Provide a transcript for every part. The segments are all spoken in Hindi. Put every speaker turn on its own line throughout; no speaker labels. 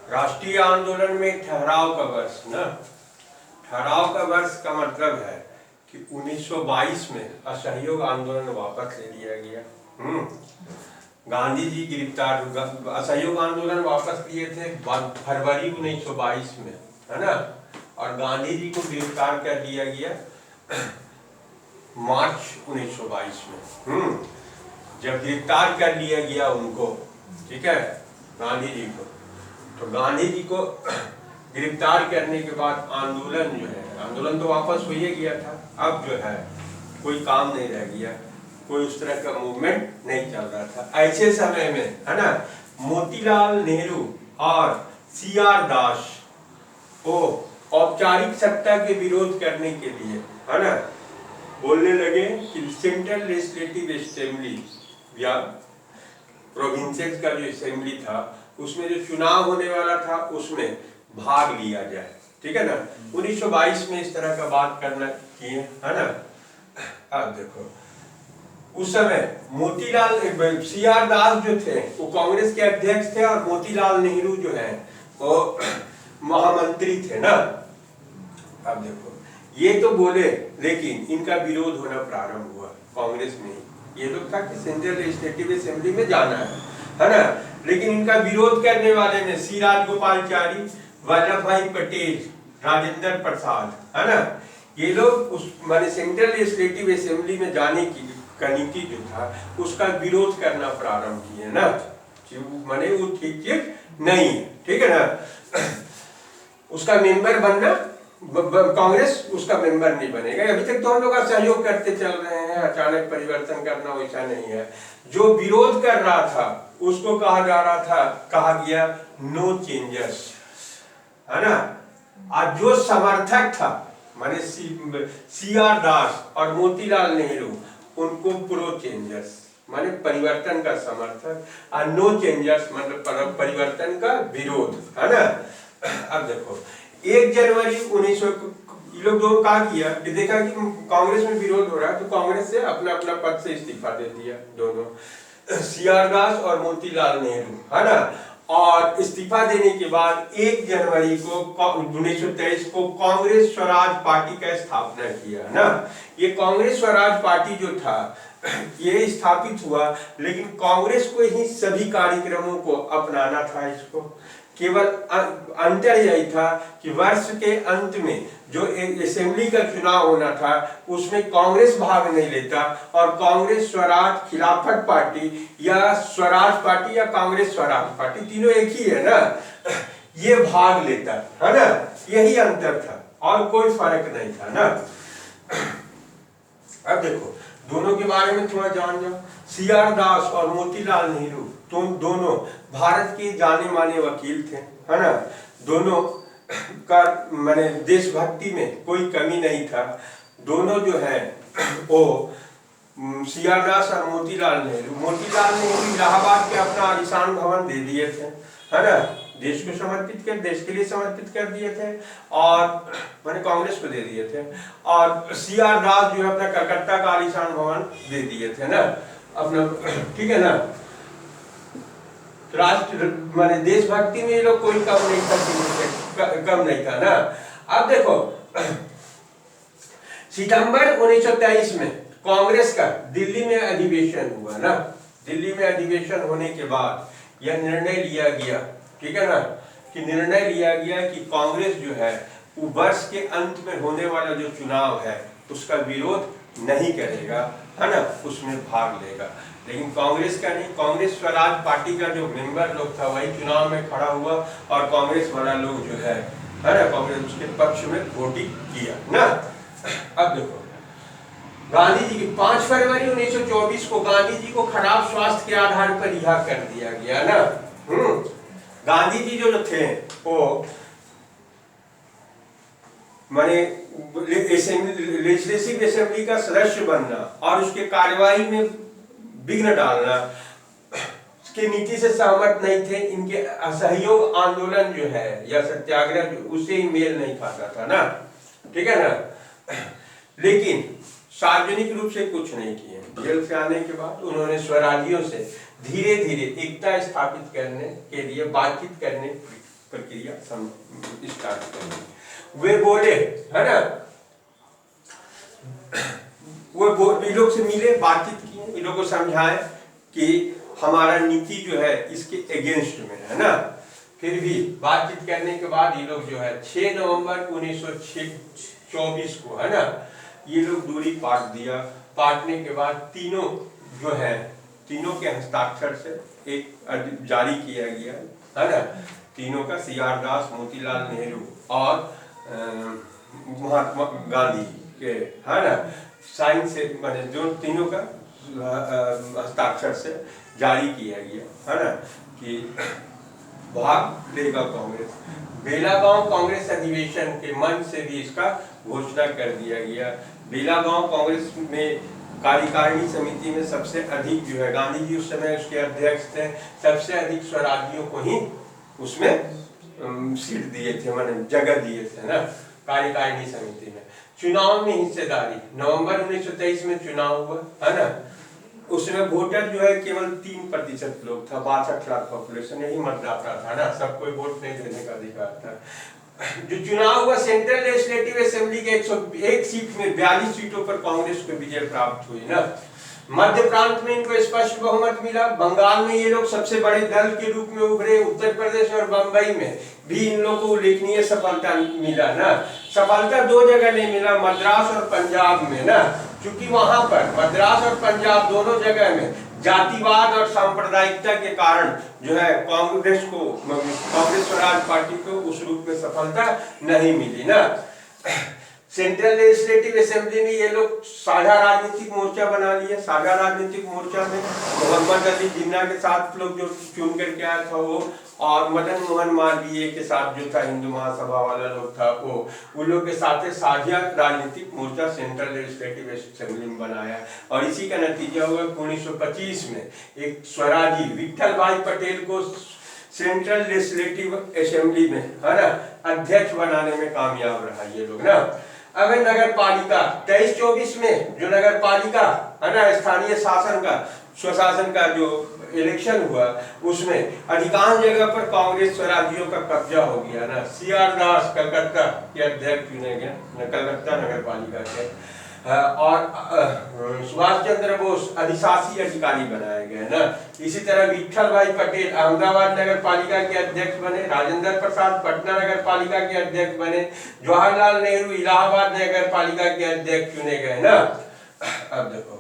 राष्ट्रीय आंदोलन में ठहराव का वर्ष ना, ठहराव का वर्ष का मतलब है कि 1922 में असहयोग आंदोलन वापस ले लिया गया। गांधी जी गिरफ्तार, असहयोग आंदोलन वापस लिए थे फरवरी 1922 में, है ना, और गांधी जी को गिरफ्तार कर लिया गया मार्च 1922 में। जब गिरफ्तार कर लिया गया उनको, ठीक है, गांधी जी को, तो गांधी जी को गिरफ्तार करने के बाद आंदोलन जो है, आंदोलन तो वापस हो ही गया था, अब जो है कोई काम नहीं रह गया, कोई उस तरह का मूवमेंट नहीं चल रहा था। ऐसे समय में, है ना, मोतीलाल नेहरू और CR दास को औपचारिक सत्ता के विरोध करने के लिए, है ना, बोलने लगे कि सेंट्रल लेजिस्लेटिव असेंबली या प्रोविंसेस का जो असेंबली था उसमें जो चुनाव होने वाला था उसमें भाग लिया जाए, ठीक है ना। 1922 में इस तरह का बात करना किए, है ना। अब देखो उस समय मोतीलाल CR दास जो थे वो कांग्रेस के अध्यक्ष थे और मोतीलाल नेहरू जो है वो महामंत्री थे ना। अब देखो ये तो बोले, लेकिन इनका विरोध होना प्रारंभ हुआ कांग्रेस में। ये लोग था कि सेंट्रल लेजिस्लेटिव असेंबली में जाना है ना, लेकिन इनका विरोध करने वाले में सी राजगोपालचारी, वल्लभ भाई पटेल, राजेंद्र प्रसाद, है ना, ये लोग उस माने सेंट्रल लेजिस्लेटिव असेंबली में जाने की नीति जो था उसका विरोध करना प्रारंभ किए ना, माने वो ठीक नहीं, ठीक है ना। उसका मेंबर बनना, कांग्रेस उसका मेंबर नहीं बनेगा। अभी तक तो हम लोग सहयोग करते चल रहे हैं, अचानक परिवर्तन करना वैसा नहीं है। जो विरोध कर रहा था उसको कहा जा रहा था, कहा गया नो चेंजर्स, है ना। आज जो समर्थक था माने CR दास और मोतीलाल नेहरू, उनको प्रो चेंजर्स माने परिवर्तन का समर्थक, और नो चेंजर्स मतलब परिवर्तन का विरोध, है ना। अब देखो 1 जनवरी 1900 ये लोग दो क्या किया कि देखा कि कांग्रेस में विरोध हो रहा है तो कांग्रेस से अपना अपना पद से इस्तीफा दे दिया दोनों, CR दास और मोतीलाल नेहरू, है ना। और इस्तीफा देने के बाद 1 जनवरी को 1923 को कांग्रेस स्वराज पार्टी का स्थापना किया ना। ये कांग्रेस स्वराज पार्टी जो था ये स्थापित हुआ, लेकिन कांग्रेस को ही सभी कार्यक्रमों को अपनाना था। इसको केवल अंतर यही था कि वर्ष के अंत में जो असेंबली का चुनाव होना था उसमें कांग्रेस भाग नहीं लेता और कांग्रेस स्वराज खिलाफत पार्टी या स्वराज पार्टी या कांग्रेस स्वराज पार्टी तीनों एक ही है ना, ये भाग लेता, है ना। यही अंतर था और कोई फर्क नहीं था ना। अब देखो दोनों के बारे में थोड़ा जान जाओ। CR दास और मोतीलाल नेहरू तो दोनों भारत के जाने माने वकील थे, है ना। दोनों का माने देशभक्ति में कोई कमी नहीं था। दोनों जो है वो CR दास और मोतीलाल नेहरू इलाहाबाद के अपना आलीशान भवन दे दिए थे, है ना, देश को समर्पित कर, देश के लिए समर्पित कर दिए थे और मैंने कांग्रेस को दे दिए थे। और CR दास जो है अपना कलकत्ता का आलीशान भवन दे दिए थे ना अपना, ठीक है ना। राष्ट्र माने देशभक्ति में ये लोग कोई कम नहीं था ना। अब देखो सितंबर 1923 में कांग्रेस का दिल्ली में अधिवेशन हुआ ना। दिल्ली में अधिवेशन होने के बाद यह निर्णय लिया गया, ठीक है ना, कि निर्णय लिया गया कि कांग्रेस जो है वो वर्ष के अंत में होने वाला जो चुनाव है उसका विरोध नहीं करेगा, है ना, उसमें भाग लेगा। लेकिन कांग्रेस का नहीं, कांग्रेस स्वराज पार्टी का जो मेंबर लोग था वही चुनाव में खड़ा हुआ और कांग्रेस वाला लोग जो है ना, कांग्रेस उसके पक्ष में वोटिंग किया ना। अब देखो गांधी जी की 5 फरवरी 1924 को गांधी जी को खराब स्वास्थ्य के आधार पर रिहा कर दिया गया ना। गांधी जी जो थे वो माने लेजिस्लेटिव असेंबली का सदस्य बनना और उसके कार्यवाही में विघ्न डालना की नीति से सहमत नहीं थे। इनके असहयोग आंदोलन जो है या सत्याग्रह उससे ही मेल नहीं खाता था ना, ठीक है ना। लेकिन सार्वजनिक रूप से कुछ नहीं किए। जेल से आने के बाद उन्होंने स्वराजियों से धीरे धीरे एकता स्थापित करने के लिए बातचीत करने प्रक्रिया स्टार्ट करेंगे। वे बोले, है ना, वो इन लोग से मिले, बातचीत किए, इन लोग को समझाए कि हमारा नीति जो है इसके अगेंस्ट में है ना। फिर भी बातचीत करने के बाद ये लोग जो है 6 नवंबर 1924 को, है ना, ये लोग दूरी पाट दिया। पाटने के बाद तीनों जो है, तीनों के हस्ताक्षर से एक जारी किया गया, है ना, तीनों का, CR दास, मोतीलाल नेहरू और महात्मा गांधी के, है ना, साइन से, माने जो तीनों का हस्ताक्षर से जारी किया गया, है ना, कि भाग लेगा कांग्रेस। बेलागांव कांग्रेस अधिवेशन के मंच से भी इसका घोषणा कर दिया गया। बेलागांव कांग्रेस में कार्यकारिणी समिति में सबसे अधिक जो है, गांधी जी उस समय उसके अध्यक्ष थे, सबसे अधिक स्वराजियों को ही उसमें सीट दिए थे, माने जगह दिए थे ना कार्यकारिणी समिति में। चुनाव में हिस्सेदारी, नवंबर 1923 में चुनाव हुआ, है ना, उसमें वोटर जो है केवल 3% लोग था, 62 लाख पॉपुलेशन, यही मतदाता था ना, सबको वोट नहीं देने का अधिकार था। जो चुनाव हुआ सेंट्रल लेजिस्लेटिव असेंबली के 101 सीट में 42 सीटों पर कांग्रेस को विजय प्राप्त हुई ना। मध्य प्रांत में इनको स्पष्ट बहुमत मिला। बंगाल में ये लोग सबसे बड़े दल के रूप में उभरे। उत्तर प्रदेश और बंबई में भी इन लोगों को उल्लेखनीय सफलता मिला ना। सफलता 2 जगह नहीं मिला, मद्रास और पंजाब में ना, क्योंकि वहां पर मद्रास और पंजाब दोनों जगह में जातिवाद और सांप्रदायिकता के कारण जो है कांग्रेस स्वराज पार्टी को उस रूप में सफलता नहीं मिली ना। सेंट्रल लेजिस्लेटिव असेंबली में ये लोग साझा राजनीतिक मोर्चा बना लिया। साझा राजनीतिक मोर्चा में मोहम्मद अली जिन्ना के साथ लोग जो चुन करके आया था वो, और मदन मोहन मालवीय के साथ जो था हिंदू महासभा वाला लोग था वो, उन लोग के साथ साझा राजनीतिक मोर्चा सेंट्रल लेजिस्लेटिव असेंबली में बनाया। और इसी का नतीजा हुआ 1925 में एक स्वराजी विठल भाई पटेल को सेंट्रल लेजिस्लेटिव असेंबली में, है ना, अध्यक्ष बनाने में कामयाब रहा ये लोग ना। अब नगर पालिका 23-24 में जो नगर पालिका, है ना, स्थानीय शासन का, स्वशासन का जो इलेक्शन हुआ उसमें अधिकांश जगह पर कांग्रेस स्वराजियों का कब्जा हो गया ना। CR दास कलकत्ता के अध्यक्ष चुने गए, कलकत्ता नगर पालिका के, और सुभाष चंद्र बोस अधिशासी अधिकारी बनाए गए ना। इसी तरह विठल भाई पटेल अहमदाबाद नगर पालिका के अध्यक्ष बने। राजेंद्र प्रसाद पटना नगर पालिका के अध्यक्ष बने। जवाहरलाल नेहरू इलाहाबाद नगर पालिका के अध्यक्ष चुने गए ना। अब देखो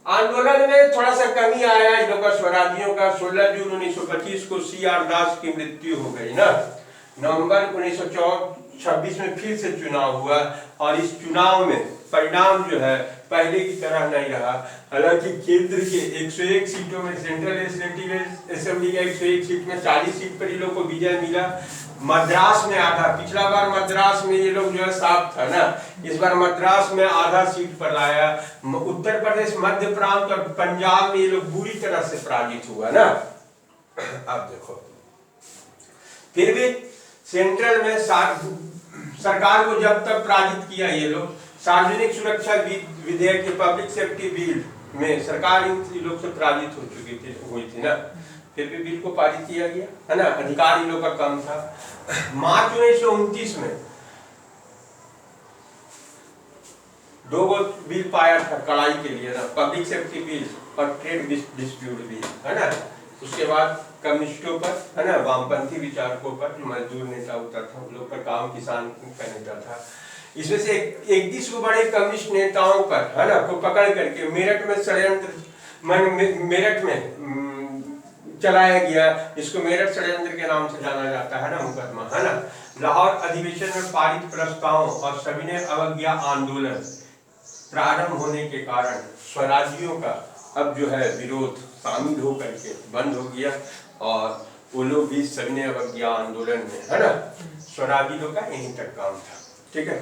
आंदोलन में थोड़ा सा कमी आया इन लोगों का, स्वराजियों का। 16 जून 1925 को CR दास की मृत्यु हो गई ना। नवंबर 1926 में फिर से चुनाव हुआ और इस चुनाव में परिणाम जो है पहले की तरह नहीं रहा। हालांकि केंद्र के 101 सीटों में, सेंट्रल लेजिस्लेटिव असेंबली के 101 सीट में 40 सीट पर ये लोग को विजय मिला। मद्रास में आधा, पिछला बार मद्रास में ये लोग जो है साफ था ना, इस बार मद्रास में आधा सीट पर लाया। उत्तर प्रदेश, मध्य प्रांत और पंजाब में ये लोग बुरी तरह से पराजित हुआ ना। अब देखो फिर भी सेंट्रल में सरकार को जब तक पराजित किया ये लोग, सार्वजनिक सुरक्षा विधेयक के पब्लिक सेफ्टी बिल में सरकार इन लोग से पराजित हो चुकी हुई थी ना। फिर भी बिल को पारित किया गया, है ना। अधिकार इन लोग का कम था। मार्च 1929 में 2 बिल पाया था कड़ाई के लिए ना, पब्लिक सेफ्टी बिल और ट्रेड डिस्प्यूट बिल, है ना। उसके बाद कम्युनिस्टों पर, है ना, वामपंथी विचारकों पर, जो मजदूर नेता होता था उन लोग पर, काम किसान का नेता था, इसमें से 31 को बड़े कम्युनिस्ट नेताओं पर, है ना, को पकड़ करके मेरठ में षड्यंत्र, मेरठ में चलाया गया। इसको मेरठ षड्यंत्र के नाम से जाना जाता है ना, मुकदमा, है ना। लाहौर अधिवेशन में पारित प्रस्तावों और सविनय अवज्ञा आंदोलन प्रारंभ होने के कारण स्वराजियों का अब जो है विरोध शामिल होकर के बंद हो गया और वो लोग भी सविनय अवज्ञा आंदोलन में, है ना, स्वराजी लोग का यहीं तक काम था। ठीक है।